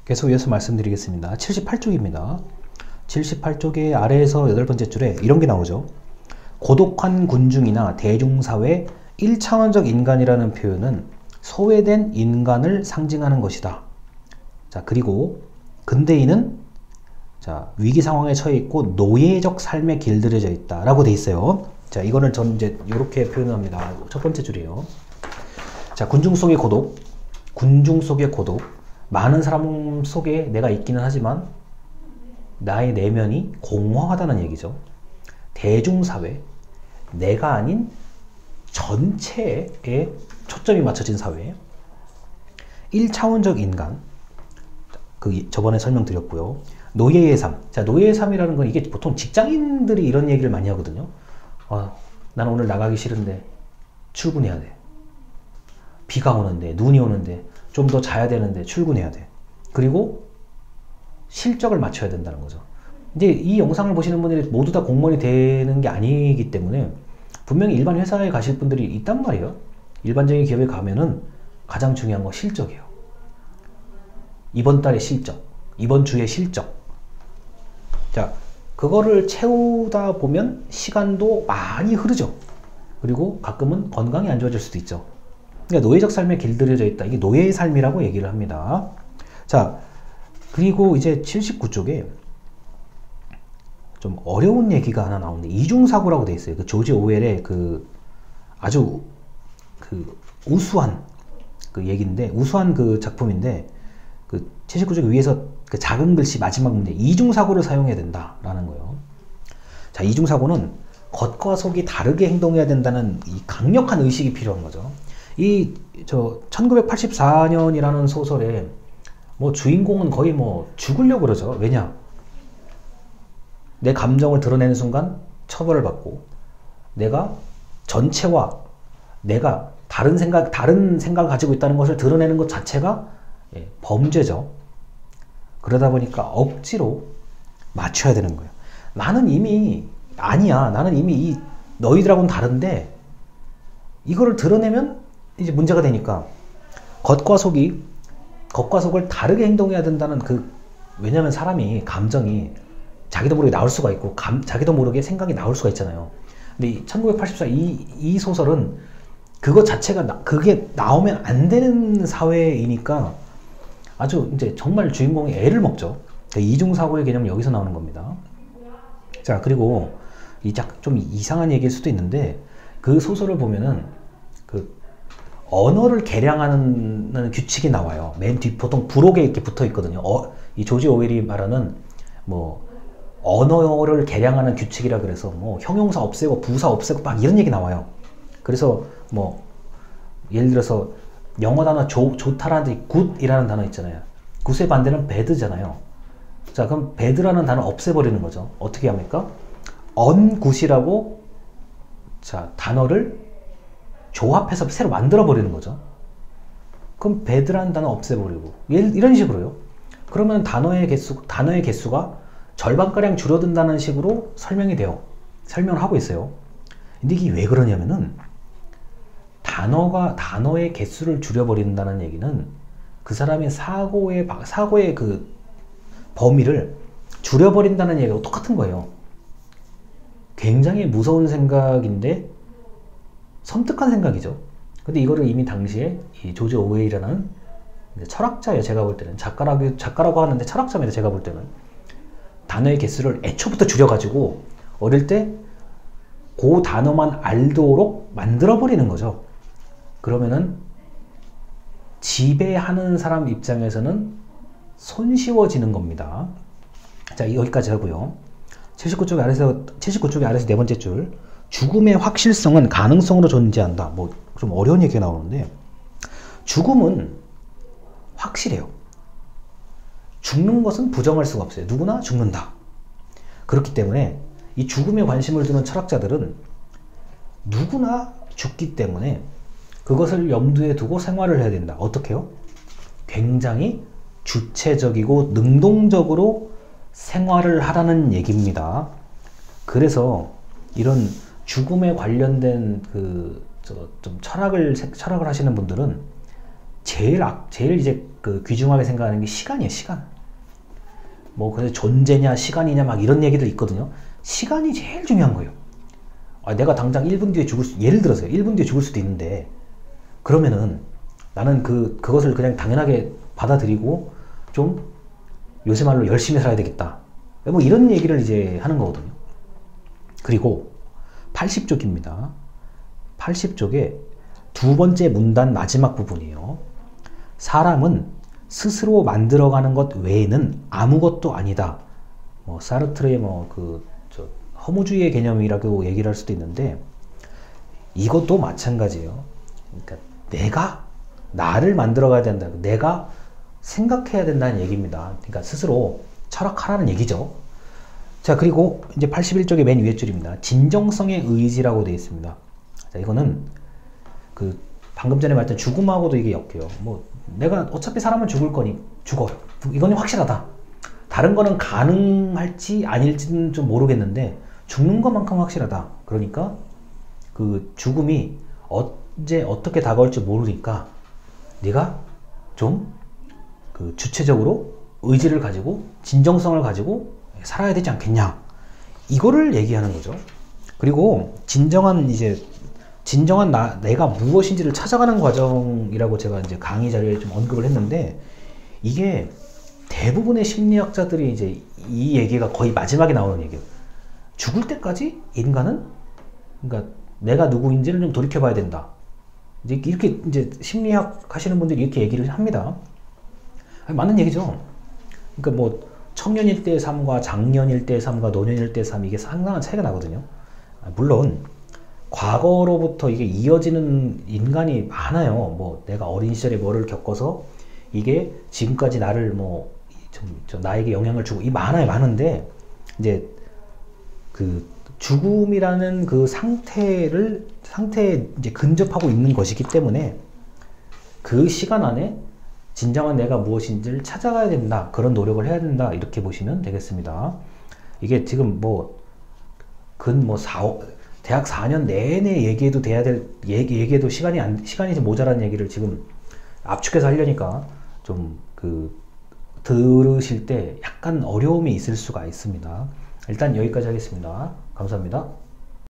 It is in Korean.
계속 이어서 말씀드리겠습니다. 78쪽입니다. 78쪽의 아래에서 8번째 줄에 이런 게 나오죠. 고독한 군중이나 대중사회 1차원적 인간이라는 표현은 소외된 인간을 상징하는 것이다. 자, 그리고 근대인은 자, 위기 상황에 처해 있고 노예적 삶에 길들여져 있다 라고 돼 있어요. 자, 이거는 저는 이제 이렇게 표현합니다. 첫 번째 줄이에요. 자, 군중 속의 고독, 군중 속의 고독. 많은 사람 속에 내가 있기는 하지만 나의 내면이 공허하다는 얘기죠. 대중사회, 내가 아닌 전체에 초점이 맞춰진 사회. 1차원적 인간, 저번에 설명드렸고요. 노예의 삶. 자, 노예의 삶이라는 건 이게 보통 직장인들이 이런 얘기를 많이 하거든요. 나는 오늘 나가기 싫은데 출근해야 돼. 비가 오는데, 눈이 오는데, 좀 더 자야 되는데 출근해야 돼. 그리고 실적을 맞춰야 된다는 거죠. 이제 이 영상을 보시는 분들이 모두 다 공무원이 되는 게 아니기 때문에 분명히 일반 회사에 가실 분들이 있단 말이에요. 일반적인 기업에 가면은 가장 중요한 건 실적이에요. 이번 달의 실적, 이번 주의 실적. 자, 그거를 채우다 보면 시간도 많이 흐르죠. 그리고 가끔은 건강이 안 좋아질 수도 있죠. 그러니까 노예적 삶에 길들여져 있다. 이게 노예의 삶이라고 얘기를 합니다. 자, 그리고 이제 79쪽에 좀 어려운 얘기가 하나 나오는데 이중사고라고 돼 있어요. 그 조지 오웰의 아주 우수한 얘기인데, 우수한 작품인데, 79쪽 위에서 작은 글씨 마지막 문제, 이중사고를 사용해야 된다라는 거예요. 자, 이중사고는 겉과 속이 다르게 행동해야 된다는 이 강력한 의식이 필요한 거죠. 1984년이라는 소설에 주인공은 거의 죽으려고 그러죠. 왜냐? 내 감정을 드러내는 순간 처벌을 받고, 내가 전체와 내가 다른 생각을 가지고 있다는 것을 드러내는 것 자체가 범죄죠. 그러다 보니까 억지로 맞춰야 되는 거예요. 나는 이미 너희들하고는 다른데 이거를 드러내면 이제 문제가 되니까 겉과 속을 다르게 행동해야 된다는 왜냐면 사람이 감정이 자기도 모르게 나올 수가 있고 자기도 모르게 생각이 나올 수가 있잖아요. 근데 1984 이 소설은 그것 자체가 그게 나오면 안 되는 사회이니까 아주 이제 정말 주인공이 애를 먹죠. 이중사고의 개념은 여기서 나오는 겁니다. 자, 그리고 좀 이상한 얘기일 수도 있는데 그 소설을 보면은 언어를 개량하는 규칙이 나와요. 맨 뒤 보통 부록에 이렇게 붙어 있거든요. 이 조지 오웰이 말하는 언어를 개량하는 규칙이라 그래서 형용사 없애고 부사 없애고 막 이런 얘기 나와요. 그래서 예를 들어서 영어 단어 좋다라는 굿이라는 단어 있잖아요. 굿의 반대는 bad잖아요. 자, 그럼 bad라는 단어 없애버리는 거죠. 어떻게 합니까? ungood이라고 단어를 조합해서 새로 만들어 버리는 거죠. 그럼 bad라는 단어 없애버리고 이런 식으로요. 그러면 단어의 개수가 절반가량 줄어든다는 식으로 설명을 하고 있어요. 근데 이게 왜 그러냐면은 단어의 개수를 줄여버린다는 얘기는 그 사람의 사고의 범위를 줄여버린다는 얘기하고 똑같은 거예요. 굉장히 무서운 생각인데 섬뜩한 생각이죠. 근데 이거를 이미 당시에 이 조지 오웰이라는 철학자예요. 제가 볼 때는 작가라고 하는데 철학자입니다. 제가 볼 때는 단어의 개수를 애초부터 줄여가지고 어릴 때 그 단어만 알도록 만들어버리는 거죠. 그러면은 지배하는 사람 입장에서는 손쉬워지는 겁니다. 자, 여기까지 하고요. 79쪽에 아래서 네 번째 줄. 죽음의 확실성은 가능성으로 존재한다. 좀 어려운 얘기가 나오는데, 죽음은 확실해요. 죽는 것은 부정할 수가 없어요. 누구나 죽는다. 그렇기 때문에 이 죽음에 관심을 두는 철학자들은 누구나 죽기 때문에 그것을 염두에 두고 생활을 해야 된다. 어떻게 해요? 굉장히 주체적이고 능동적으로 생활을 하라는 얘기입니다. 그래서 이런 죽음에 관련된 좀 철학을 하시는 분들은 제일 이제 그 귀중하게 생각하는 게 시간이에요, 시간. 뭐, 그래서 존재냐, 시간이냐, 막 이런 얘기들 있거든요. 시간이 제일 중요한 거예요. 내가 당장 1분 뒤에 예를 들어서요. 1분 뒤에 죽을 수도 있는데, 그러면은 나는 그것을 그냥 당연하게 받아들이고, 좀 요새 말로 열심히 살아야 되겠다. 뭐 이런 얘기를 이제 하는 거거든요. 그리고 80쪽입니다. 80쪽에 두 번째 문단 마지막 부분이에요. 사람은 스스로 만들어가는 것 외에는 아무것도 아니다. 뭐 사르트르의 허무주의의 개념이라고 얘기를 할 수도 있는데, 이것도 마찬가지예요. 그러니까 내가 나를 만들어가야 된다. 내가 생각해야 된다는 얘기입니다. 그러니까 스스로 철학하라는 얘기죠. 자, 그리고 이제 81쪽의 맨 위에 줄입니다. 진정성의 의지라고 되어 있습니다. 자, 이거는 방금 전에 말했던 죽음하고도 이게 엮여요. 뭐 내가 어차피 사람은 죽을 거니 죽어요. 이건 확실하다. 다른 거는 가능할지 아닐지는 좀 모르겠는데 죽는 것만큼 확실하다. 그러니까 그 죽음이 언제 어떻게 다가올지 모르니까 네가 좀 주체적으로 의지를 가지고 진정성을 가지고 살아야 되지 않겠냐, 이거를 얘기하는 거죠. 그리고 진정한 내가 무엇인지를 찾아가는 과정이라고 제가 이제 강의 자료에 좀 언급을 했는데, 이게 대부분의 심리학자들이 이제 이 얘기가 거의 마지막에 나오는 얘기예요. 죽을 때까지 인간은, 그러니까 내가 누구인지를 좀 돌이켜봐야 된다. 이렇게 이제 심리학 하시는 분들이 이렇게 얘기를 합니다. 맞는 얘기죠. 그러니까 뭐 청년일 때의 삶과 장년일 때의 삶과 노년일 때의 삶, 이게 상당한 차이가 나거든요. 물론 과거로부터 이게 이어지는 인간이 많아요. 뭐 내가 어린 시절에 뭐를 겪어서 이게 지금까지 나를 나에게 영향을 주고, 많은데 이제 죽음이라는 상태에 이제 근접하고 있는 것이기 때문에 그 시간 안에 진정한 내가 무엇인지를 찾아가야 된다. 그런 노력을 해야 된다. 이렇게 보시면 되겠습니다. 이게 지금 대학 4년 내내 얘기해도 돼야 될, 얘기해도 시간이 좀 모자란 얘기를 지금 압축해서 하려니까 좀 들으실 때 약간 어려움이 있을 수가 있습니다. 일단 여기까지 하겠습니다. 감사합니다.